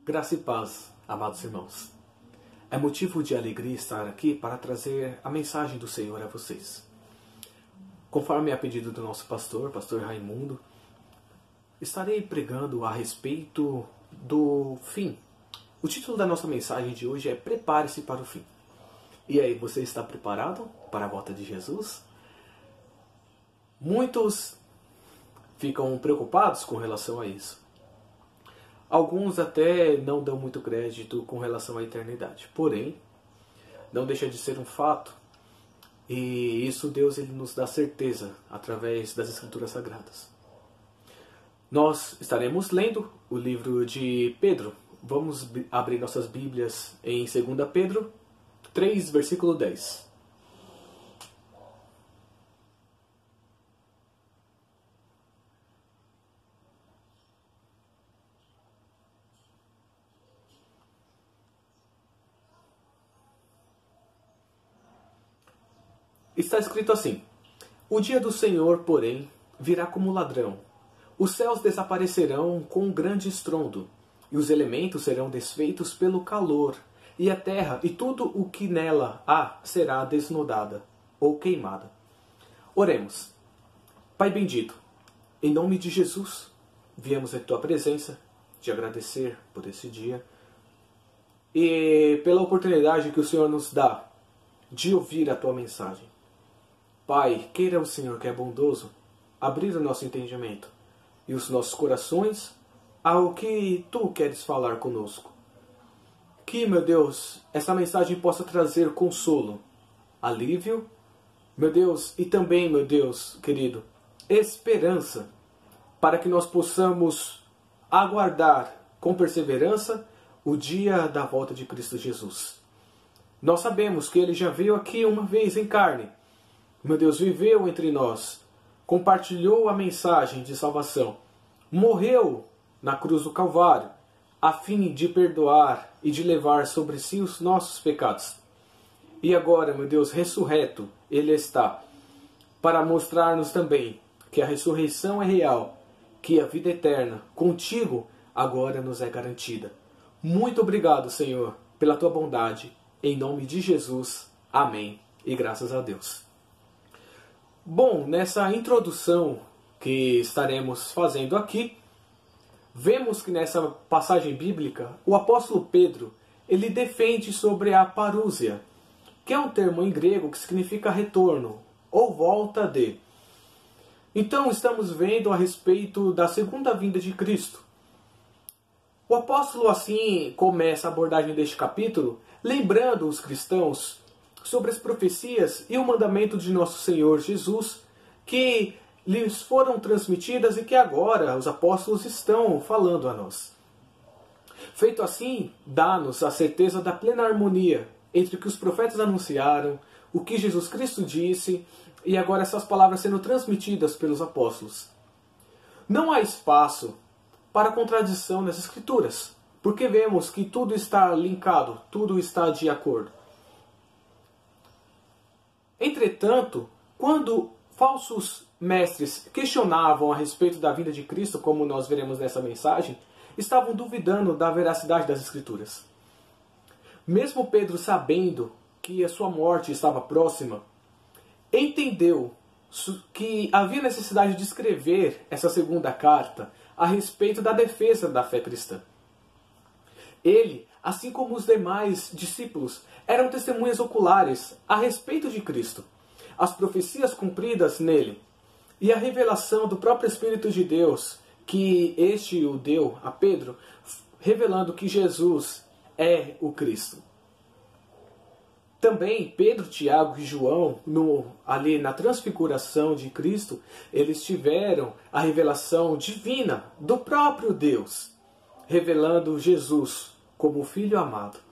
Graça e paz, amados irmãos. É motivo de alegria estar aqui para trazer a mensagem do Senhor a vocês. Conforme a pedido do nosso pastor Raimundo, estarei pregando a respeito do fim. O título da nossa mensagem de hoje é Prepare-se para o fim. E aí, você está preparado para a volta de Jesus? Muitos ficam preocupados com relação a isso. Alguns até não dão muito crédito com relação à eternidade. Porém, não deixa de ser um fato. E isso Deus ele nos dá certeza através das Escrituras Sagradas. Nós estaremos lendo o livro de Pedro. Vamos abrir nossas Bíblias em 2 Pedro 3, versículo 10. Está escrito assim: O dia do Senhor, porém, virá como ladrão. Os céus desaparecerão com um grande estrondo, e os elementos serão desfeitos pelo calor, e a terra e tudo o que nela há será desnudada ou queimada. Oremos. Pai bendito, em nome de Jesus, viemos em Tua presença te agradecer por esse dia e pela oportunidade que o Senhor nos dá de ouvir a Tua mensagem. Pai, queira o Senhor, que é bondoso, abrir o nosso entendimento e os nossos corações ao que Tu queres falar conosco. Que, meu Deus, essa mensagem possa trazer consolo, alívio, meu Deus, e também, meu Deus, querido, esperança, para que nós possamos aguardar com perseverança o dia da volta de Cristo Jesus. Nós sabemos que Ele já veio aqui uma vez em carne, meu Deus, viveu entre nós, compartilhou a mensagem de salvação, morreu na cruz do Calvário, a fim de perdoar e de levar sobre si os nossos pecados. E agora, meu Deus, ressurreto, Ele está, para mostrar-nos também que a ressurreição é real, que a vida eterna, contigo, agora nos é garantida. Muito obrigado, Senhor, pela Tua bondade. Em nome de Jesus. Amém. E graças a Deus. Bom, nessa introdução que estaremos fazendo aqui, vemos que nessa passagem bíblica, o apóstolo Pedro, ele defende sobre a parúsia, que é um termo em grego que significa retorno, ou volta de. Então, estamos vendo a respeito da segunda vinda de Cristo. O apóstolo, assim, começa a abordagem deste capítulo, lembrando os cristãos sobre as profecias e o mandamento de nosso Senhor Jesus, que lhes foram transmitidas e que agora os apóstolos estão falando a nós. Feito assim, dá-nos a certeza da plena harmonia entre o que os profetas anunciaram, o que Jesus Cristo disse, e agora essas palavras sendo transmitidas pelos apóstolos. Não há espaço para contradição nas Escrituras, porque vemos que tudo está linkado, tudo está de acordo. Entretanto, quando falsos mestres questionavam a respeito da vinda de Cristo, como nós veremos nessa mensagem, estavam duvidando da veracidade das Escrituras. Mesmo Pedro, sabendo que a sua morte estava próxima, entendeu que havia necessidade de escrever essa segunda carta a respeito da defesa da fé cristã. Ele, assim como os demais discípulos, eram testemunhas oculares a respeito de Cristo, as profecias cumpridas nele e a revelação do próprio Espírito de Deus, que este o deu a Pedro, revelando que Jesus é o Cristo. Também Pedro, Tiago e João, ali na transfiguração de Cristo, eles tiveram a revelação divina do próprio Deus, revelando Jesus como o Filho amado.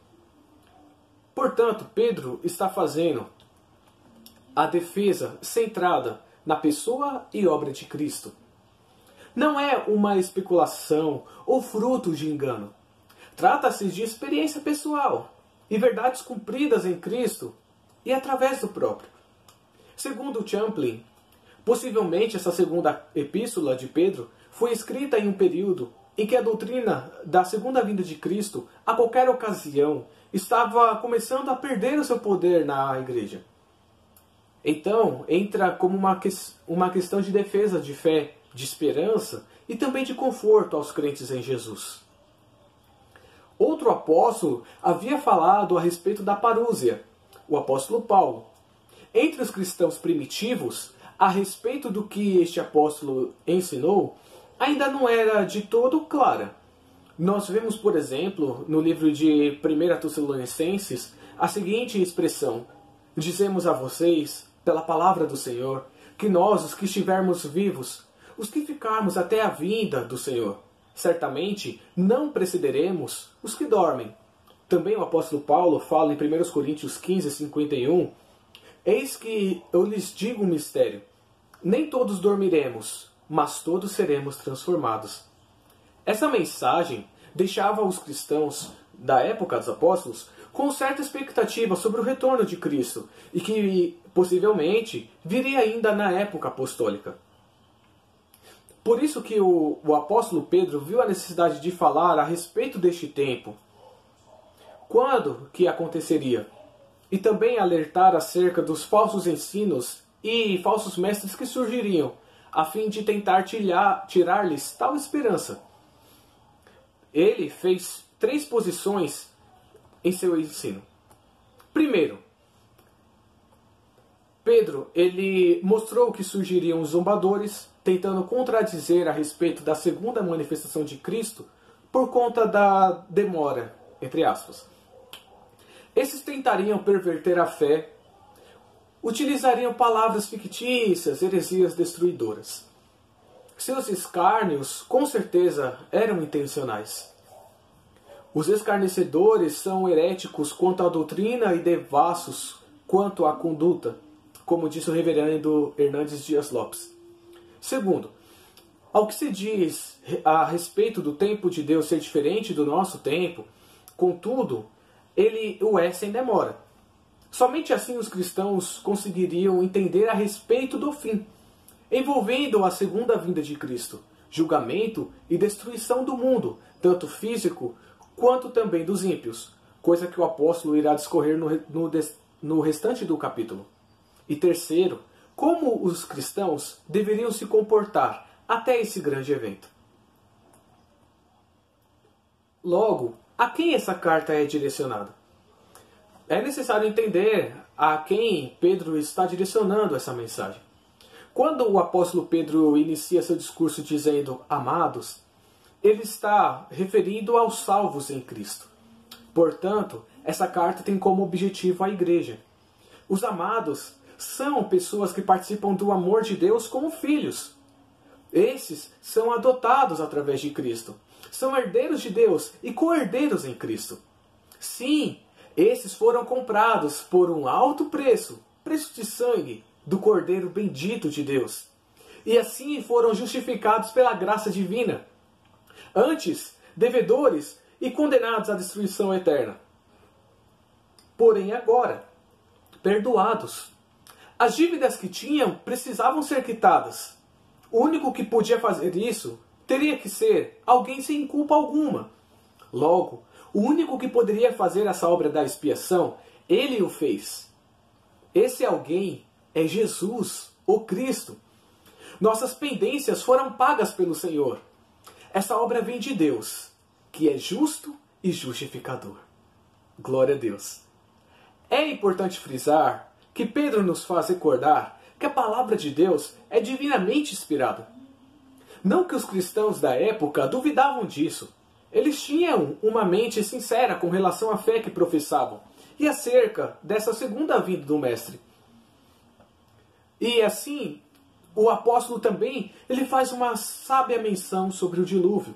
Portanto, Pedro está fazendo a defesa centrada na pessoa e obra de Cristo. Não é uma especulação ou fruto de engano. Trata-se de experiência pessoal e verdades cumpridas em Cristo e através do próprio. Segundo Champlin, possivelmente essa segunda epístola de Pedro foi escrita em um período em que a doutrina da segunda vinda de Cristo, a qualquer ocasião, estava começando a perder o seu poder na igreja. Então, entra como uma questão de defesa de fé, de esperança e também de conforto aos crentes em Jesus. Outro apóstolo havia falado a respeito da parúzia, o apóstolo Paulo. Entre os cristãos primitivos, a respeito do que este apóstolo ensinou, ainda não era de todo clara. Nós vemos, por exemplo, no livro de 1 Tessalonicenses, a seguinte expressão: dizemos a vocês, pela palavra do Senhor, que nós, os que estivermos vivos, os que ficarmos até a vinda do Senhor, certamente não precederemos os que dormem. Também o apóstolo Paulo fala em 1 Coríntios 15, 51, eis que eu lhes digo um mistério, nem todos dormiremos, mas todos seremos transformados. Essa mensagem deixava os cristãos da época dos apóstolos com certa expectativa sobre o retorno de Cristo e que possivelmente viria ainda na época apostólica. Por isso que o apóstolo Pedro viu a necessidade de falar a respeito deste tempo. Quando que aconteceria? E também alertar acerca dos falsos ensinos e falsos mestres que surgiriam, a fim de tentar tirar-lhes tal esperança. Ele fez 3 posições em seu ensino. Primeiro, Pedro ele mostrou que surgiriam os zombadores, tentando contradizer a respeito da segunda manifestação de Cristo por conta da demora, entre aspas. Esses tentariam perverter a fé, utilizariam palavras fictícias, heresias destruidoras. Seus escárnios, com certeza, eram intencionais. Os escarnecedores são heréticos quanto à doutrina e devassos quanto à conduta, como disse o reverendo Hernandes Dias Lopes. Segundo, ao que se diz a respeito do tempo de Deus ser diferente do nosso tempo, contudo, ele o é sem demora. Somente assim os cristãos conseguiriam entender a respeito do fim, envolvendo a segunda vinda de Cristo, julgamento e destruição do mundo, tanto físico quanto também dos ímpios, coisa que o apóstolo irá discorrer no restante do capítulo. E terceiro, como os cristãos deveriam se comportar até esse grande evento. Logo, a quem essa carta é direcionada? É necessário entender a quem Pedro está direcionando essa mensagem. Quando o apóstolo Pedro inicia seu discurso dizendo amados, ele está referindo aos salvos em Cristo. Portanto, essa carta tem como objetivo a igreja. Os amados são pessoas que participam do amor de Deus como filhos. Esses são adotados através de Cristo. São herdeiros de Deus e co-herdeiros em Cristo. Sim, esses foram comprados por um alto preço, preço de sangue, do Cordeiro bendito de Deus. E assim foram justificados pela graça divina. Antes, devedores e condenados à destruição eterna. Porém agora, perdoados. As dívidas que tinham precisavam ser quitadas. O único que podia fazer isso teria que ser alguém sem culpa alguma. Logo, o único que poderia fazer essa obra da expiação, ele o fez. Esse alguém é Jesus, o Cristo. Nossas pendências foram pagas pelo Senhor. Essa obra vem de Deus, que é justo e justificador. Glória a Deus. É importante frisar que Pedro nos faz recordar que a palavra de Deus é divinamente inspirada. Não que os cristãos da época duvidavam disso. Eles tinham uma mente sincera com relação à fé que professavam e acerca dessa segunda vinda do Mestre. E assim, o apóstolo também ele faz uma sábia menção sobre o dilúvio.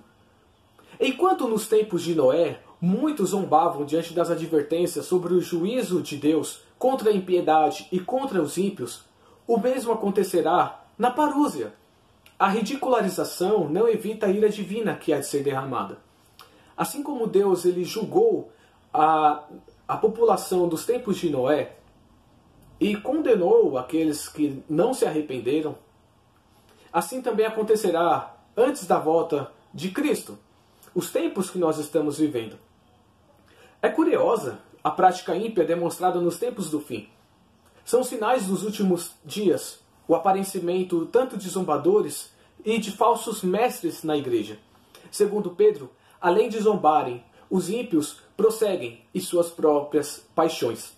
Enquanto nos tempos de Noé, muitos zombavam diante das advertências sobre o juízo de Deus contra a impiedade e contra os ímpios, o mesmo acontecerá na parúzia. A ridicularização não evita a ira divina que há de ser derramada. Assim como Deus ele julgou a população dos tempos de Noé e condenou aqueles que não se arrependeram, assim também acontecerá antes da volta de Cristo. os tempos que nós estamos vivendo. É curiosa a prática ímpia demonstrada nos tempos do fim. São sinais dos últimos dias, o aparecimento tanto de zombadores e de falsos mestres na igreja. Segundo Pedro, além de zombarem, os ímpios prosseguem em suas próprias paixões.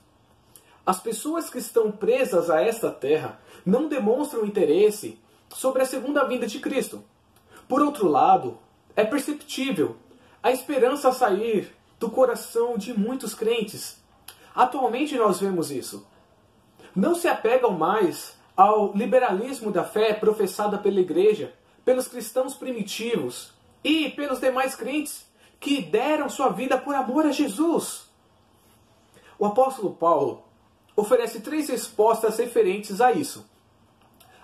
As pessoas que estão presas a esta terra não demonstram interesse sobre a segunda vinda de Cristo. Por outro lado, é perceptível a esperança a sair do coração de muitos crentes. Atualmente nós vemos isso. Não se apegam mais ao liberalismo da fé professada pela igreja, pelos cristãos primitivos e pelos demais crentes que deram sua vida por amor a Jesus. O apóstolo Paulo oferece 3 respostas referentes a isso.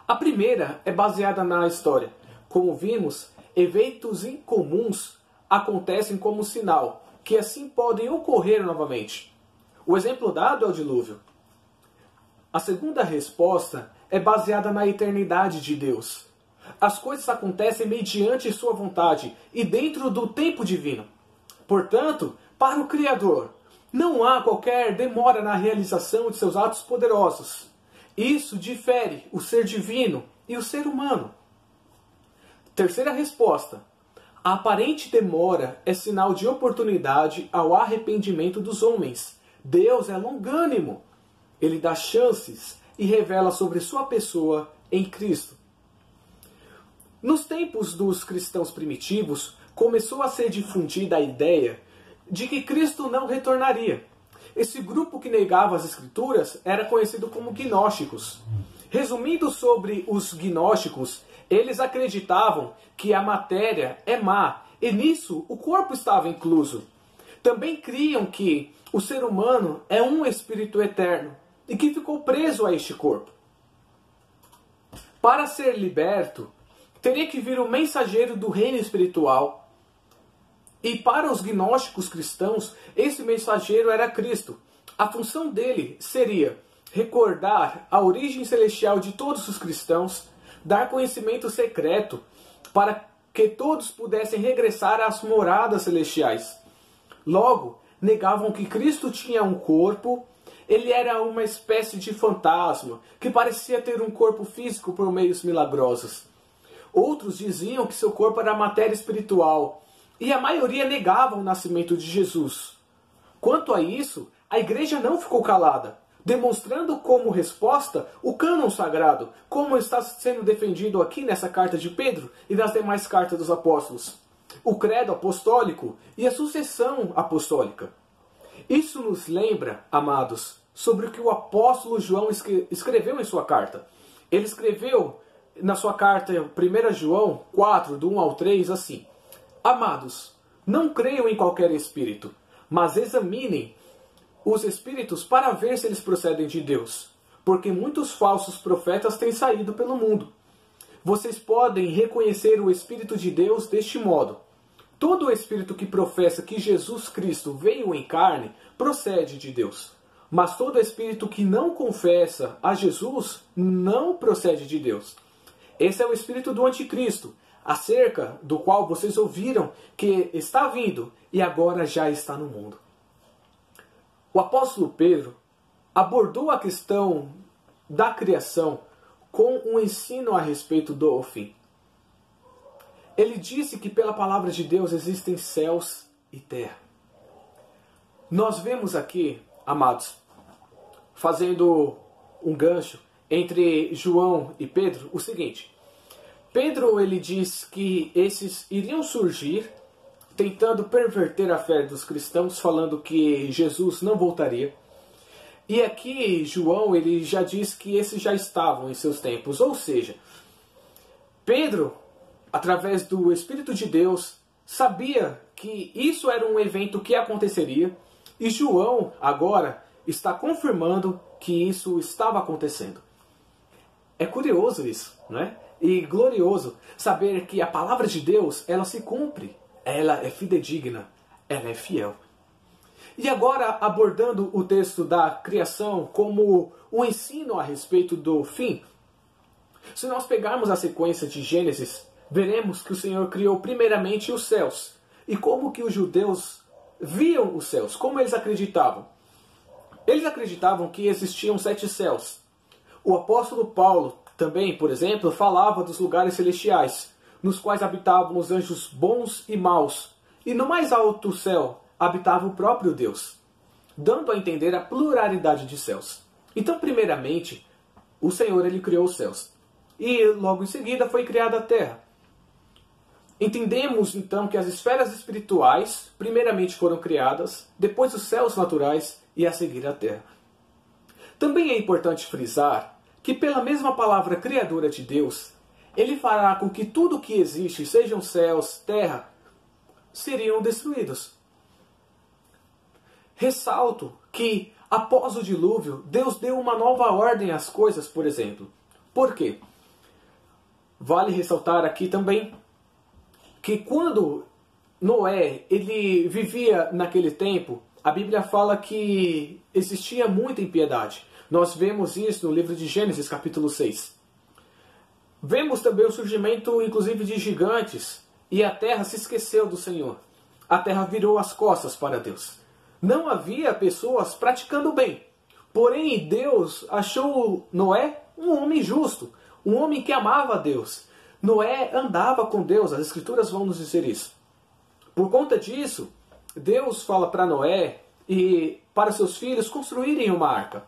A primeira é baseada na história. Como vimos, eventos incomuns acontecem como sinal que assim podem ocorrer novamente. O exemplo dado é o dilúvio. A segunda resposta é baseada na eternidade de Deus. As coisas acontecem mediante sua vontade e dentro do tempo divino. Portanto, para o Criador, não há qualquer demora na realização de seus atos poderosos. Isso difere o ser divino e o ser humano. Terceira resposta. A aparente demora é sinal de oportunidade ao arrependimento dos homens. Deus é longânimo. Ele dá chances e revela sobre sua pessoa em Cristo. Nos tempos dos cristãos primitivos, começou a ser difundida a ideia de que Cristo não retornaria. Esse grupo que negava as Escrituras era conhecido como gnósticos. Resumindo sobre os gnósticos, eles acreditavam que a matéria é má e nisso o corpo estava incluso. Também criam que o ser humano é um espírito eterno e que ficou preso a este corpo. Para ser liberto, teria que vir o mensageiro do reino espiritual. E para os gnósticos cristãos, esse mensageiro era Cristo. A função dele seria recordar a origem celestial de todos os cristãos, dar conhecimento secreto para que todos pudessem regressar às moradas celestiais. Logo, negavam que Cristo tinha um corpo, ele era uma espécie de fantasma, que parecia ter um corpo físico por meios milagrosos. Outros diziam que seu corpo era matéria espiritual, e a maioria negava o nascimento de Jesus. Quanto a isso, a igreja não ficou calada, demonstrando como resposta o cânon sagrado, como está sendo defendido aqui nessa carta de Pedro e nas demais cartas dos apóstolos. O credo apostólico e a sucessão apostólica. Isso nos lembra, amados, sobre o que o apóstolo João escreveu em sua carta. Ele escreveu na sua carta 1 João 4, do 1 ao 3, assim: Amados, não creiam em qualquer espírito, mas examinem os espíritos para ver se eles procedem de Deus, porque muitos falsos profetas têm saído pelo mundo. Vocês podem reconhecer o Espírito de Deus deste modo. Todo espírito que professa que Jesus Cristo veio em carne procede de Deus. Mas todo espírito que não confessa a Jesus não procede de Deus. Esse é o espírito do anticristo, acerca do qual vocês ouviram que está vindo e agora já está no mundo. O apóstolo Pedro abordou a questão da criação com um ensino a respeito do fim. Ele disse que pela palavra de Deus existem céus e terra. Nós vemos aqui, amados, fazendo um gancho entre João e Pedro, o seguinte: Pedro ele diz que esses iriam surgir tentando perverter a fé dos cristãos, falando que Jesus não voltaria. E aqui João ele já diz que esses já estavam em seus tempos. Ou seja, Pedro, através do Espírito de Deus, sabia que isso era um evento que aconteceria. E João agora está confirmando que isso estava acontecendo. É curioso isso, não é? E glorioso saber que a palavra de Deus, ela se cumpre. Ela é fidedigna, ela é fiel. E agora, abordando o texto da criação como um ensino a respeito do fim, se nós pegarmos a sequência de Gênesis, veremos que o Senhor criou primeiramente os céus, e como que os judeus viam os céus, como eles acreditavam. Eles acreditavam que existiam 7 céus. O apóstolo Paulo também, por exemplo, falava dos lugares celestiais, nos quais habitavam os anjos bons e maus, e no mais alto céu habitava o próprio Deus, dando a entender a pluralidade de céus. Então, primeiramente, o Senhor ele criou os céus, e logo em seguida foi criada a terra. Entendemos então que as esferas espirituais primeiramente foram criadas, depois os céus naturais e a seguir a terra. Também é importante frisar que pela mesma palavra criadora de Deus, ele fará com que tudo que existe, sejam céus, terra, seriam destruídos. Ressalto que após o dilúvio, Deus deu uma nova ordem às coisas, por exemplo. Por quê? Vale ressaltar aqui também que quando Noé ele vivia naquele tempo, a Bíblia fala que existia muita impiedade. Nós vemos isso no livro de Gênesis, capítulo 6. Vemos também o surgimento, inclusive, de gigantes, e a terra se esqueceu do Senhor. A terra virou as costas para Deus. Não havia pessoas praticando o bem. Porém, Deus achou Noé um homem justo, um homem que amava a Deus. Noé andava com Deus, as Escrituras vão nos dizer isso. Por conta disso, Deus fala para Noé e para seus filhos construírem uma arca.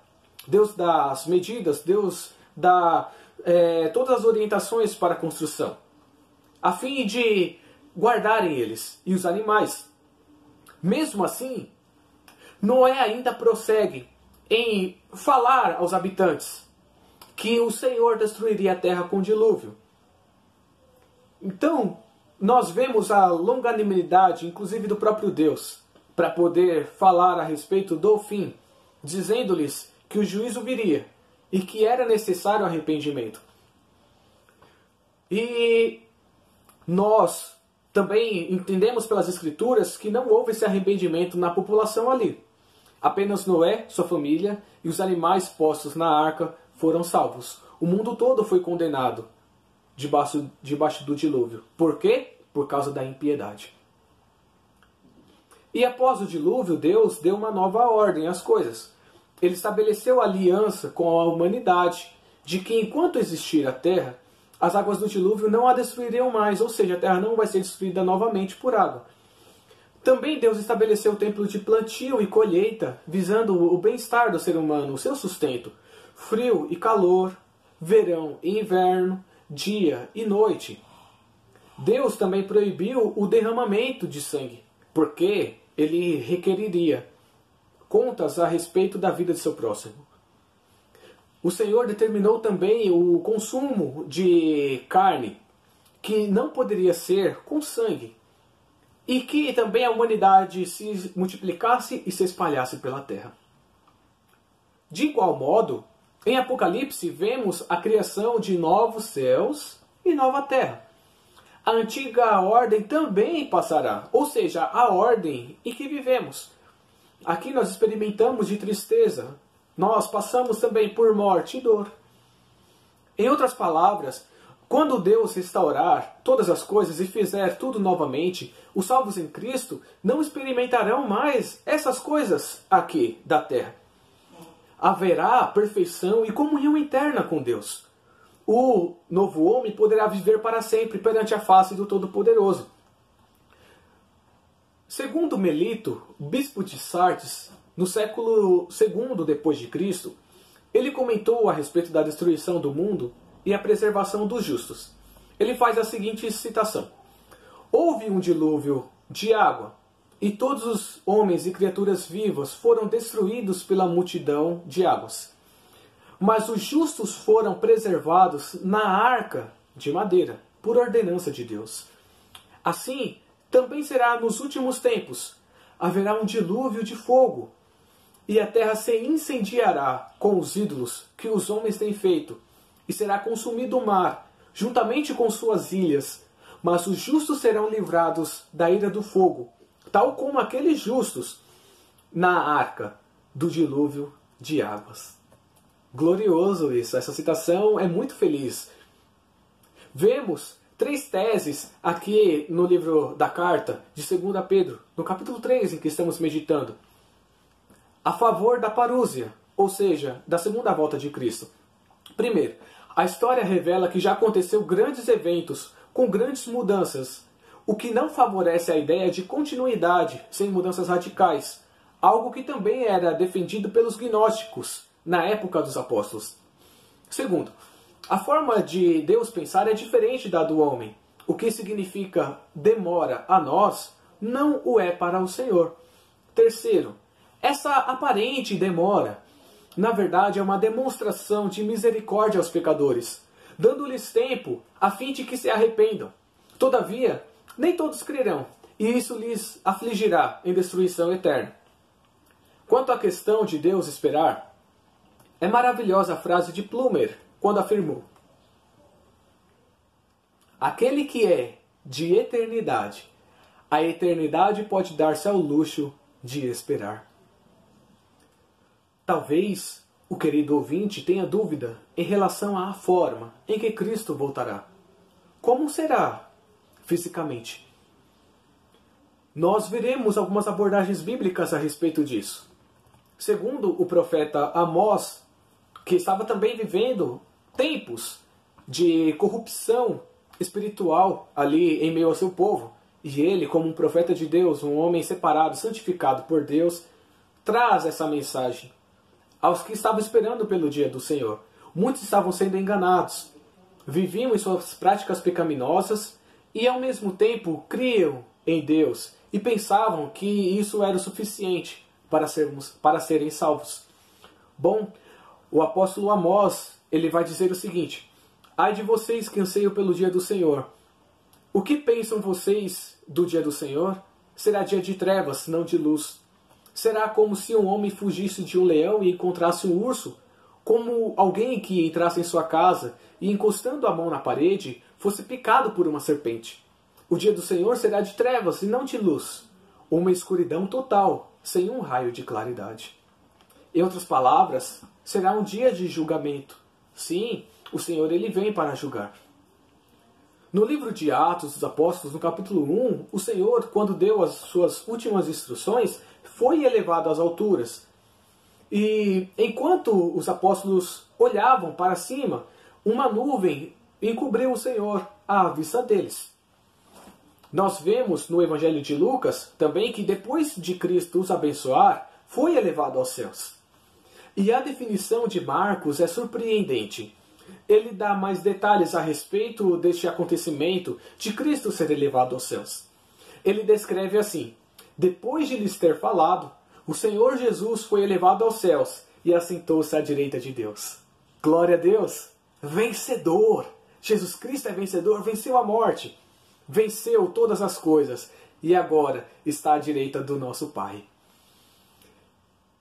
Deus dá as medidas, Deus dá todas as orientações para a construção, a fim de guardarem eles e os animais. Mesmo assim, Noé ainda prossegue em falar aos habitantes que o Senhor destruiria a terra com dilúvio. Então, nós vemos a longanimidade, inclusive do próprio Deus, para poder falar a respeito do fim, dizendo-lhes que o juízo viria e que era necessário arrependimento. E nós também entendemos pelas Escrituras que não houve esse arrependimento na população ali. Apenas Noé, sua família e os animais postos na arca foram salvos. O mundo todo foi condenado debaixo do dilúvio. Por quê? Por causa da impiedade. E após o dilúvio, Deus deu uma nova ordem às coisas. Ele estabeleceu aliança com a humanidade, de que enquanto existir a terra, as águas do dilúvio não a destruiriam mais, ou seja, a terra não vai ser destruída novamente por água. Também Deus estabeleceu o tempo de plantio e colheita, visando o bem-estar do ser humano, o seu sustento. Frio e calor, verão e inverno, dia e noite. Deus também proibiu o derramamento de sangue, porque ele requeriria contas a respeito da vida de seu próximo. O Senhor determinou também o consumo de carne, que não poderia ser com sangue, e que também a humanidade se multiplicasse e se espalhasse pela terra. De igual modo, em Apocalipse vemos a criação de novos céus e nova terra. A antiga ordem também passará, ou seja, a ordem em que vivemos. Aqui nós experimentamos de tristeza, nós passamos também por morte e dor. Em outras palavras, quando Deus restaurar todas as coisas e fizer tudo novamente, os salvos em Cristo não experimentarão mais essas coisas aqui da terra. Haverá perfeição e comunhão interna com Deus. O novo homem poderá viver para sempre perante a face do Todo-Poderoso. Segundo Melito, bispo de Sardes, no século II depois de Cristo, ele comentou a respeito da destruição do mundo e a preservação dos justos. Ele faz a seguinte citação: houve um dilúvio de água, e todos os homens e criaturas vivas foram destruídos pela multidão de águas. Mas os justos foram preservados na arca de madeira, por ordenança de Deus. Assim, também será nos últimos tempos. Haverá um dilúvio de fogo, e a terra se incendiará com os ídolos que os homens têm feito, e será consumido o mar, juntamente com suas ilhas. Mas os justos serão livrados da ira do fogo, tal como aqueles justos na arca do dilúvio de águas. Glorioso isso, essa citação é muito feliz. Vemos 3 teses aqui no livro da carta de 2 Pedro, no capítulo 3, em que estamos meditando, a favor da parúzia, ou seja, da segunda volta de Cristo. Primeiro, a história revela que já aconteceu grandes eventos com grandes mudanças, o que não favorece a ideia de continuidade sem mudanças radicais, algo que também era defendido pelos gnósticos na época dos apóstolos. Segundo, a forma de Deus pensar é diferente da do homem, o que significa demora a nós, não o é para o Senhor. Terceiro, essa aparente demora, na verdade, é uma demonstração de misericórdia aos pecadores, dando-lhes tempo a fim de que se arrependam. Todavia, nem todos crerão, e isso lhes afligirá em destruição eterna. Quanto à questão de Deus esperar, é maravilhosa a frase de Plumer, quando afirmou: aquele que é de eternidade, a eternidade pode dar-se ao luxo de esperar. Talvez o querido ouvinte tenha dúvida em relação à forma em que Cristo voltará. Como será fisicamente? Nós veremos algumas abordagens bíblicas a respeito disso. Segundo o profeta Amós, que estava também vivendo tempos de corrupção espiritual ali em meio ao seu povo, e ele, como um profeta de Deus, um homem separado, santificado por Deus, traz essa mensagem aos que estavam esperando pelo dia do Senhor. Muitos estavam sendo enganados, viviam em suas práticas pecaminosas e ao mesmo tempo criam em Deus e pensavam que isso era o suficiente para serem salvos. Bom, o apóstolo Amós, ele vai dizer o seguinte: ai de vocês que anseiam pelo dia do Senhor. O que pensam vocês do dia do Senhor? Será dia de trevas, não de luz. Será como se um homem fugisse de um leão e encontrasse um urso? Como alguém que entrasse em sua casa e, encostando a mão na parede, fosse picado por uma serpente? O dia do Senhor será de trevas e não de luz. Uma escuridão total, sem um raio de claridade. Em outras palavras, será um dia de julgamento. Sim, o Senhor ele vem para julgar. No livro de Atos dos Apóstolos, no capítulo 1, o Senhor, quando deu as suas últimas instruções, foi elevado às alturas. E enquanto os apóstolos olhavam para cima, uma nuvem encobriu o Senhor à vista deles. Nós vemos no Evangelho de Lucas também que depois de Cristo os abençoar, foi elevado aos céus. E a definição de Marcos é surpreendente. Ele dá mais detalhes a respeito deste acontecimento de Cristo ser elevado aos céus. Ele descreve assim: depois de lhes ter falado, o Senhor Jesus foi elevado aos céus e assentou-se à direita de Deus. Glória a Deus! Vencedor! Jesus Cristo é vencedor, venceu a morte, venceu todas as coisas e agora está à direita do nosso Pai.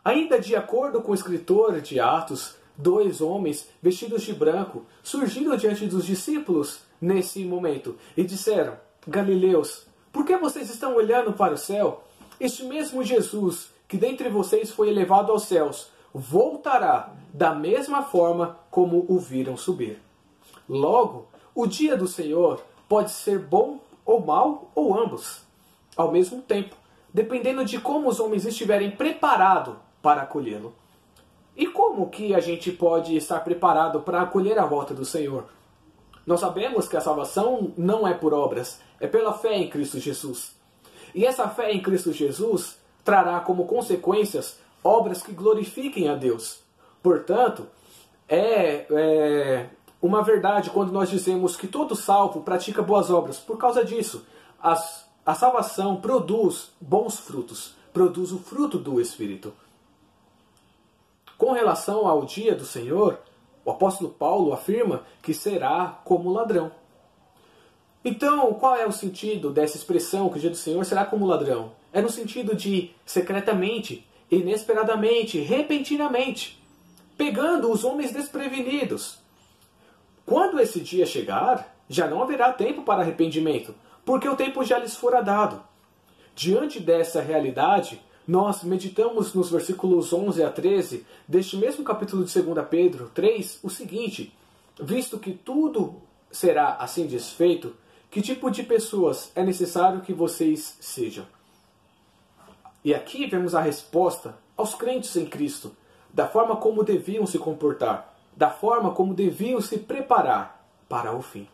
Ainda de acordo com o escritor de Atos, 2 homens vestidos de branco surgiram diante dos discípulos nesse momento e disseram: Galileus, por que vocês estão olhando para o céu? Este mesmo Jesus, que dentre vocês foi elevado aos céus, voltará da mesma forma como o viram subir. Logo, o dia do Senhor pode ser bom ou mau, ou ambos, ao mesmo tempo, dependendo de como os homens estiverem preparados para acolhê-lo. E como que a gente pode estar preparado para acolher a volta do Senhor? Nós sabemos que a salvação não é por obras, é pela fé em Cristo Jesus. E essa fé em Cristo Jesus trará como consequências obras que glorifiquem a Deus. Portanto, é uma verdade quando nós dizemos que todo salvo pratica boas obras. Por causa disso, a salvação produz bons frutos, produz o fruto do Espírito. Com relação ao dia do Senhor, o apóstolo Paulo afirma que será como ladrão. Então, qual é o sentido dessa expressão que o dia do Senhor será como ladrão? É no sentido de secretamente, inesperadamente, repentinamente, pegando os homens desprevenidos. Quando esse dia chegar, já não haverá tempo para arrependimento, porque o tempo já lhes fora dado. Diante dessa realidade, nós meditamos nos versículos 11 a 13 deste mesmo capítulo de 2 Pedro 3 o seguinte: visto que tudo será assim desfeito, Que tipo de pessoas é necessário que vocês sejam? E aqui vemos a resposta aos crentes em Cristo, da forma como deviam se comportar, da forma como deviam se preparar para o fim.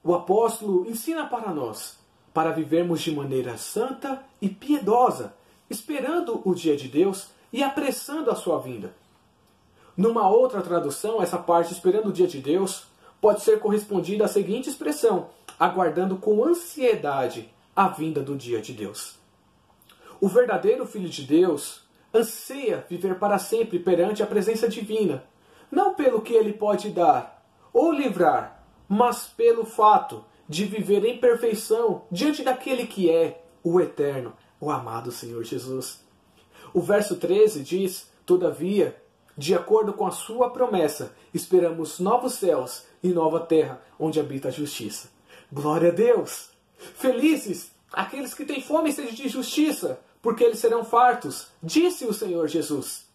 O apóstolo ensina para nós, para vivermos de maneira santa e piedosa, esperando o dia de Deus e apressando a sua vinda. Numa outra tradução, essa parte, esperando o dia de Deus, pode ser correspondida à seguinte expressão: aguardando com ansiedade a vinda do dia de Deus. O verdadeiro Filho de Deus anseia viver para sempre perante a presença divina, não pelo que ele pode dar ou livrar, mas pelo fato de viver em perfeição diante daquele que é o eterno, o amado Senhor Jesus. O verso 13 diz: todavia, de acordo com a sua promessa, esperamos novos céus e nova terra, onde habita a justiça. Glória a Deus! Felizes aqueles que têm fome e sede de justiça, porque eles serão fartos, disse o Senhor Jesus.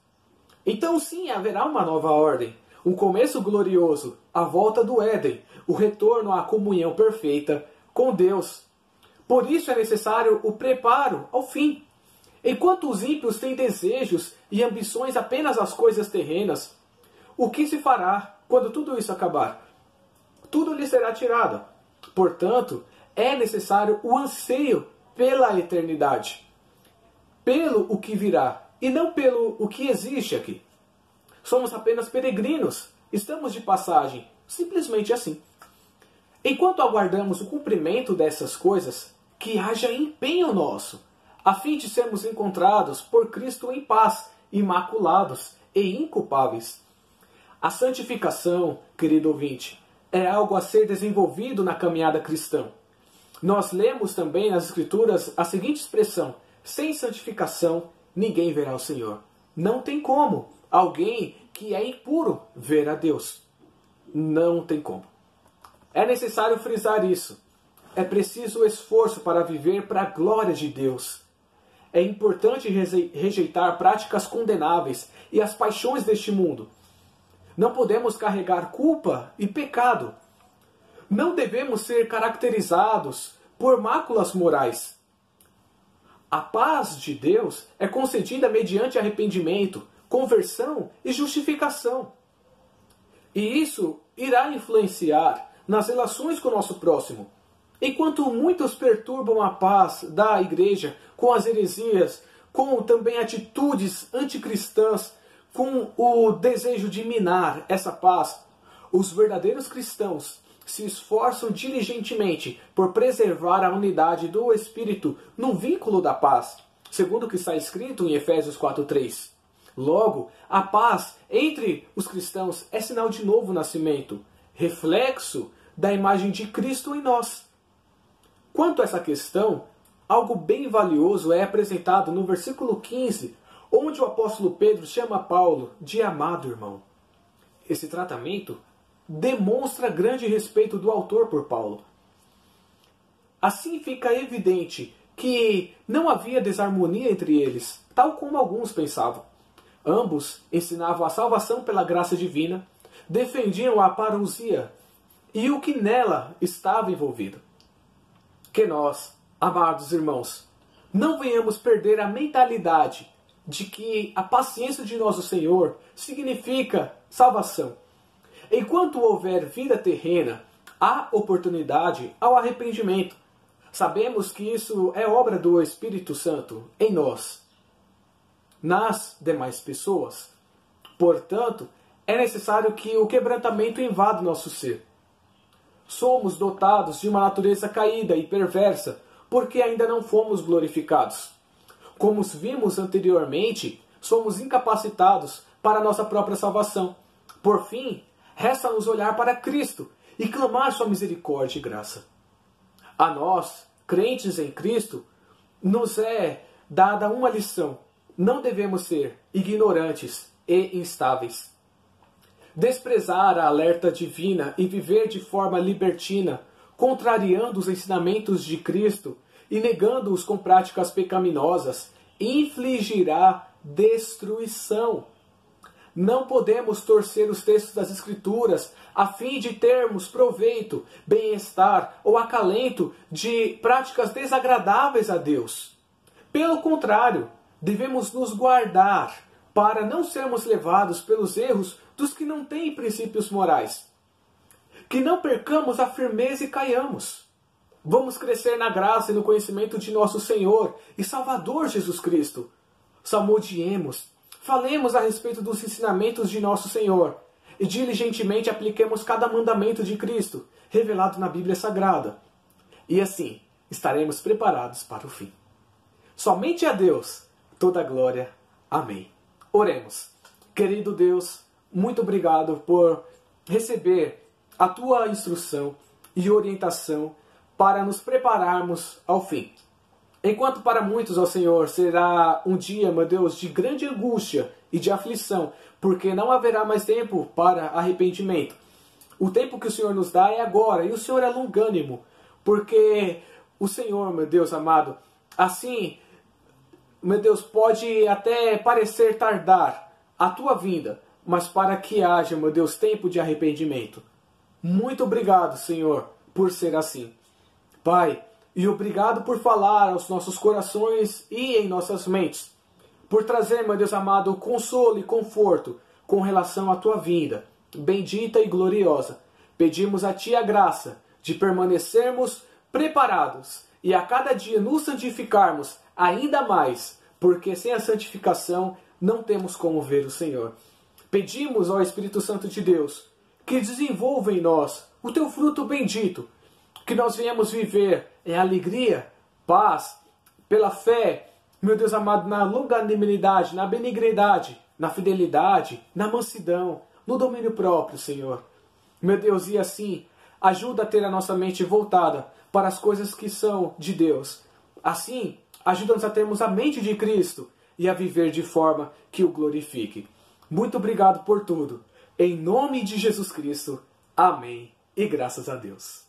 Então sim, haverá uma nova ordem, um começo glorioso, a volta do Éden, o retorno à comunhão perfeita com Deus. Por isso é necessário o preparo ao fim. Enquanto os ímpios têm desejos e ambições apenas às coisas terrenas, o que se fará quando tudo isso acabar? Tudo lhe será tirado. Portanto, é necessário o anseio pela eternidade, pelo o que virá, e não pelo o que existe aqui. Somos apenas peregrinos, estamos de passagem, simplesmente assim. Enquanto aguardamos o cumprimento dessas coisas, que haja empenho nosso, a fim de sermos encontrados por Cristo em paz, imaculados e inculpáveis. A santificação, querido ouvinte, é algo a ser desenvolvido na caminhada cristã. Nós lemos também nas Escrituras a seguinte expressão: sem santificação ninguém verá o Senhor. Não tem como alguém que é impuro ver a Deus. Não tem como. É necessário frisar isso. É preciso esforço para viver para a glória de Deus. É importante rejeitar práticas condenáveis e as paixões deste mundo. Não podemos carregar culpa e pecado. Não devemos ser caracterizados por máculas morais. A paz de Deus é concedida mediante arrependimento, conversão e justificação. E isso irá influenciar nas relações com o nosso próximo. Enquanto muitos perturbam a paz da igreja com as heresias, com também atitudes anticristãs, com o desejo de minar essa paz, os verdadeiros cristãos se esforçam diligentemente por preservar a unidade do Espírito no vínculo da paz, segundo o que está escrito em Efésios 4:3. Logo, a paz entre os cristãos é sinal de novo nascimento, reflexo da imagem de Cristo em nós. Quanto a essa questão, algo bem valioso é apresentado no versículo 15, onde o apóstolo Pedro chama Paulo de amado irmão. Esse tratamento demonstra grande respeito do autor por Paulo. Assim fica evidente que não havia desarmonia entre eles, tal como alguns pensavam. Ambos ensinavam a salvação pela graça divina, defendiam a parousia e o que nela estava envolvido. Que nós, amados irmãos, não venhamos perder a mentalidade de que a paciência de nosso Senhor significa salvação. Enquanto houver vida terrena, há oportunidade ao arrependimento. Sabemos que isso é obra do Espírito Santo em nós, nas demais pessoas. Portanto, é necessário que o quebrantamento invada o nosso ser. Somos dotados de uma natureza caída e perversa, porque ainda não fomos glorificados. Como vimos anteriormente, somos incapacitados para a nossa própria salvação. Por fim, resta-nos olhar para Cristo e clamar sua misericórdia e graça. A nós, crentes em Cristo, nos é dada uma lição. Não devemos ser ignorantes e instáveis. Desprezar a alerta divina e viver de forma libertina, contrariando os ensinamentos de Cristo e negando-os com práticas pecaminosas, infligirá destruição. Não podemos torcer os textos das Escrituras a fim de termos proveito, bem-estar ou acalento de práticas desagradáveis a Deus. Pelo contrário, devemos nos guardar para não sermos levados pelos erros dos que não têm princípios morais. Que não percamos a firmeza e caiamos. Vamos crescer na graça e no conhecimento de nosso Senhor e Salvador Jesus Cristo. Salmodiemos, falemos a respeito dos ensinamentos de nosso Senhor e diligentemente apliquemos cada mandamento de Cristo, revelado na Bíblia Sagrada. E assim, estaremos preparados para o fim. Somente a Deus toda a glória. Amém. Oremos. Querido Deus, muito obrigado por receber a Tua instrução e orientação para nos prepararmos ao fim. Enquanto para muitos, ó Senhor, será um dia, meu Deus, de grande angústia e de aflição, porque não haverá mais tempo para arrependimento. O tempo que o Senhor nos dá é agora, e o Senhor é longânimo, porque o Senhor, meu Deus amado, assim, meu Deus, pode até parecer tardar a Tua vinda, mas para que haja, meu Deus, tempo de arrependimento. Muito obrigado, Senhor, por ser assim. Pai, e obrigado por falar aos nossos corações e em nossas mentes, por trazer, meu Deus amado, consolo e conforto com relação à Tua vinda, bendita e gloriosa. Pedimos a Ti a graça de permanecermos preparados e a cada dia nos santificarmos ainda mais, porque sem a santificação não temos como ver o Senhor. Pedimos ao Espírito Santo de Deus que desenvolva em nós o Teu fruto bendito, que nós venhamos viver em alegria, paz, pela fé, meu Deus amado, na longanimidade, na benignidade, na fidelidade, na mansidão, no domínio próprio, Senhor. Meu Deus, e assim, ajuda a ter a nossa mente voltada para as coisas que são de Deus. Assim, ajuda-nos a termos a mente de Cristo e a viver de forma que o glorifique. Muito obrigado por tudo. Em nome de Jesus Cristo. Amém. E graças a Deus.